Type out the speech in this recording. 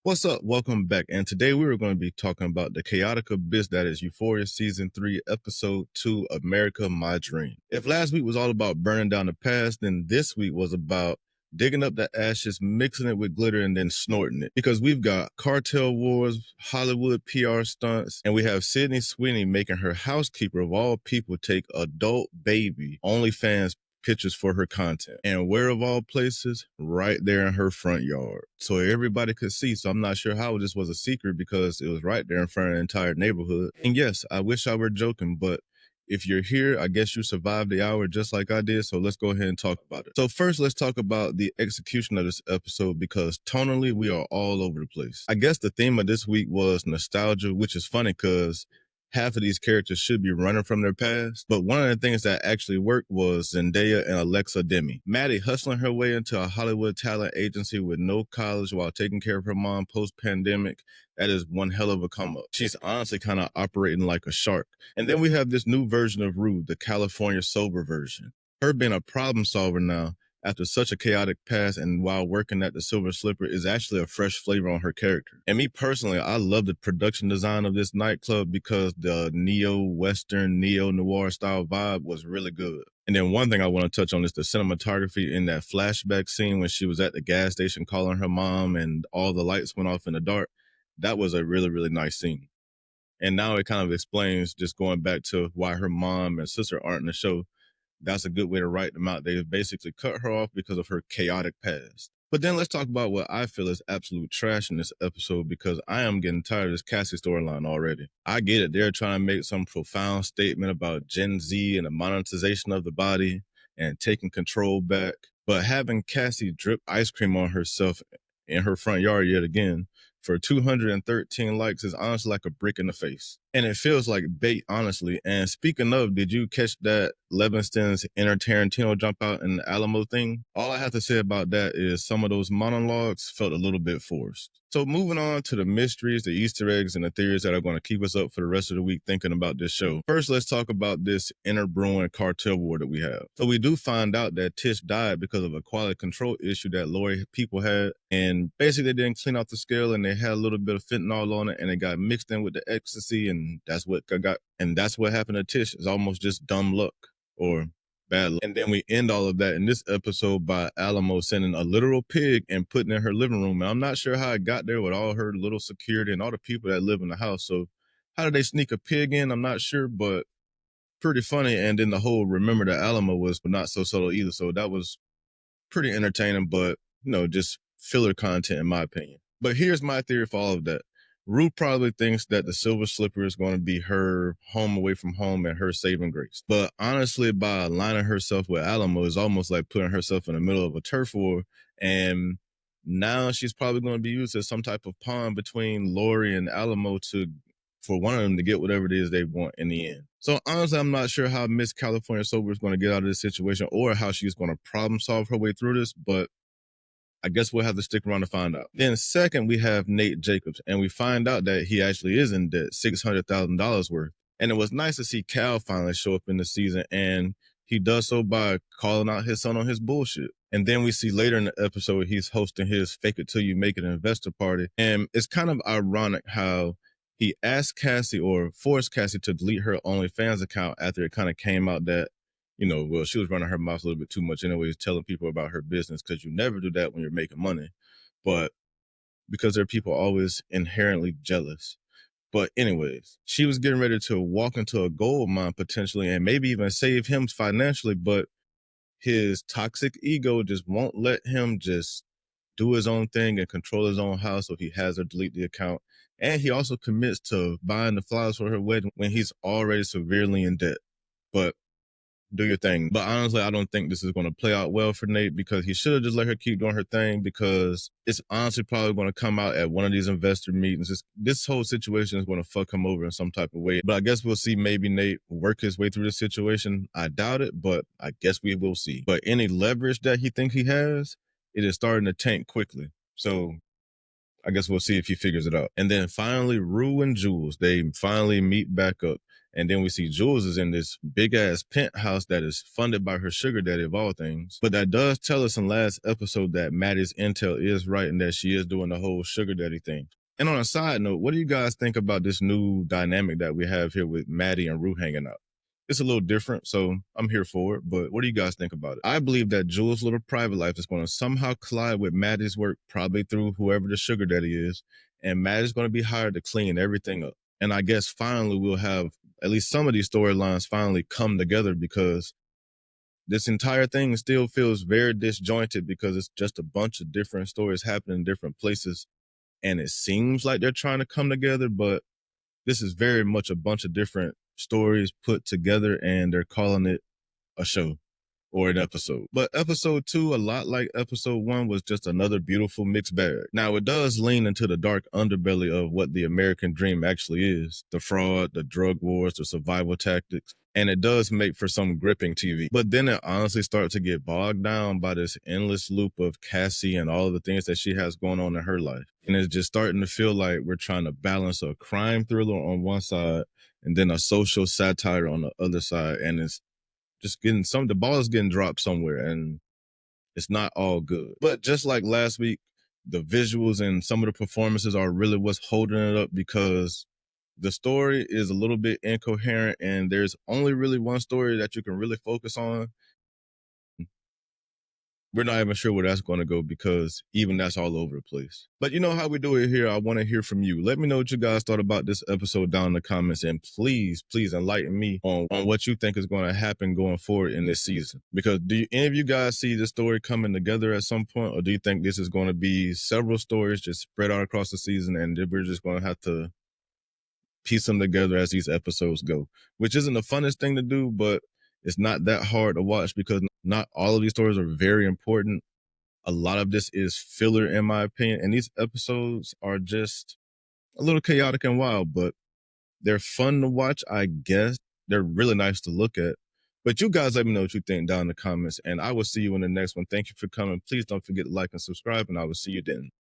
What's up? Welcome back. And today we are going to be talking about the chaotic abyss that is Euphoria Season 3, Episode 2, America, My Dream. If last week was all about burning down the past, then this week was about digging up the ashes, mixing it with glitter, and then snorting it. Because we've got cartel wars, Hollywood PR stunts, and we have Sydney Sweeney making her housekeeper of all people take adult baby OnlyFans pictures for her content. And where of all places? Right there in her front yard. So everybody could see. So I'm not sure how this was a secret because it was right there in front of the entire neighborhood. And yes, I wish I were joking, but if you're here, I guess you survived the hour just like I did. So let's go ahead and talk about it. So first, let's talk about the execution of this episode because tonally, we are all over the place. I guess the theme of this week was nostalgia, which is funny because half of these characters should be running from their past. But one of the things that actually worked was Zendaya and Alexa Demi. Maddie hustling her way into a Hollywood talent agency with no college while taking care of her mom post-pandemic. That is one hell of a come up. She's honestly kind of operating like a shark. And then we have this new version of Rue, the California sober version. Her being a problem solver now after such a chaotic past and while working at the Silver Slipper is actually a fresh flavor on her character. And me personally, I love the production design of this nightclub because the neo-Western, neo-noir style vibe was really good. And then one thing I want to touch on is the cinematography in that flashback scene when she was at the gas station calling her mom and all the lights went off in the dark. That was a really, really nice scene. And now it kind of explains just going back to why her mom and sister aren't in the show. That's a good way to write them out. They basically cut her off because of her chaotic past. But then let's talk about what I feel is absolute trash in this episode because I am getting tired of this Cassie storyline already. I get it. They're trying to make some profound statement about Gen Z and the monetization of the body and taking control back. But having Cassie drip ice cream on herself in her front yard yet again for 213 likes is honestly like a brick in the face. And it feels like bait, honestly. And speaking of, did you catch that Levinston's inner Tarantino jump out in the Alamo thing? All I have to say about that is some of those monologues felt a little bit forced. So moving on to the mysteries, the Easter eggs, and the theories that are going to keep us up for the rest of the week thinking about this show. First, let's talk about this inner brewing cartel war that we have. So we do find out that Tish died because of a quality control issue that Laurie people had. And basically they didn't clean out the scale and they had a little bit of fentanyl on it and it got mixed in with the ecstasy and that's what happened to Tish. It's almost just dumb luck or bad luck. And then we end all of that in this episode by Alamo sending a literal pig and putting it in her living room. And I'm not sure how it got there with all her little security and all the people that live in the house. So how did they sneak a pig in? I'm not sure, but pretty funny. And then the whole remember that Alamo was not so subtle either. So that was pretty entertaining, but just filler content in my opinion. But here's my theory for all of that. Rue probably thinks that the Silver Slipper is going to be her home away from home and her saving grace. But honestly, by aligning herself with Alamo is almost like putting herself in the middle of a turf war. And now she's probably going to be used as some type of pawn between Laurie and Alamo for one of them to get whatever it is they want in the end. So honestly, I'm not sure how Miss California Sober is going to get out of this situation or how she's going to problem solve her way through this, but I guess we'll have to stick around to find out. Then second, we have Nate Jacobs, and we find out that he actually is in debt, $600,000 worth. And it was nice to see Cal finally show up in the season, and he does so by calling out his son on his bullshit. And then we see later in the episode, he's hosting his Fake It Till You Make It investor party. And it's kind of ironic how he asked Cassie or forced Cassie to delete her OnlyFans account after it kind of came out that well, she was running her mouth a little bit too much anyways, telling people about her business because you never do that when you're making money. But because there are people always inherently jealous. But anyways, she was getting ready to walk into a gold mine potentially and maybe even save him financially, but his toxic ego just won't let him just do his own thing and control his own house, so he has her delete the account. And he also commits to buying the flowers for her wedding when he's already severely in debt. But do your thing. But honestly, I don't think this is going to play out well for Nate because he should have just let her keep doing her thing because it's honestly probably going to come out at one of these investor meetings. This whole situation is going to fuck him over in some type of way. But I guess we'll see maybe Nate work his way through this situation. I doubt it, but I guess we will see. But any leverage that he thinks he has, it is starting to tank quickly. So I guess we'll see if he figures it out. And then finally, Rue and Jules, they finally meet back up. And then we see Jules is in this big ass penthouse that is funded by her sugar daddy of all things. But that does tell us in last episode that Maddie's intel is right and that she is doing the whole sugar daddy thing. And on a side note, what do you guys think about this new dynamic that we have here with Maddie and Rue hanging out? It's a little different, so I'm here for it. But what do you guys think about it? I believe that Jules' little private life is going to somehow collide with Maddie's work, probably through whoever the sugar daddy is. And Maddie's going to be hired to clean everything up. And I guess finally we'll have at least some of these storylines finally come together, because this entire thing still feels very disjointed because it's just a bunch of different stories happening in different places. And it seems like they're trying to come together, but this is very much a bunch of different stories put together and they're calling it a show or an episode. But episode 2, a lot like episode 1, was just another beautiful mixed bag. Now, it does lean into the dark underbelly of what the American dream actually is: the fraud, the drug wars, the survival tactics. And it does make for some gripping TV. But then it honestly starts to get bogged down by this endless loop of Cassie and all of the things that she has going on in her life. And it's just starting to feel like we're trying to balance a crime thriller on one side and then a social satire on the other side. And it's just the ball is getting dropped somewhere and it's not all good. But just like last week, the visuals and some of the performances are really what's holding it up, because the story is a little bit incoherent and there's only really one story that you can really focus on. We're not even sure where that's going to go, because even that's all over the place. But you know how we do it here. I want to hear from you. Let me know what you guys thought about this episode down in the comments. And please enlighten me on what you think is going to happen going forward in this season. Because do any of you guys see the story coming together at some point? Or do you think this is going to be several stories just spread out across the season and we're just going to have to piece them together as these episodes go? Which isn't the funnest thing to do, but it's not that hard to watch because not all of these stories are very important. A lot of this is filler, in my opinion. And these episodes are just a little chaotic and wild, but they're fun to watch, I guess. They're really nice to look at. But you guys let me know what you think down in the comments, and I will see you in the next one. Thank you for coming. Please don't forget to like and subscribe, and I will see you then.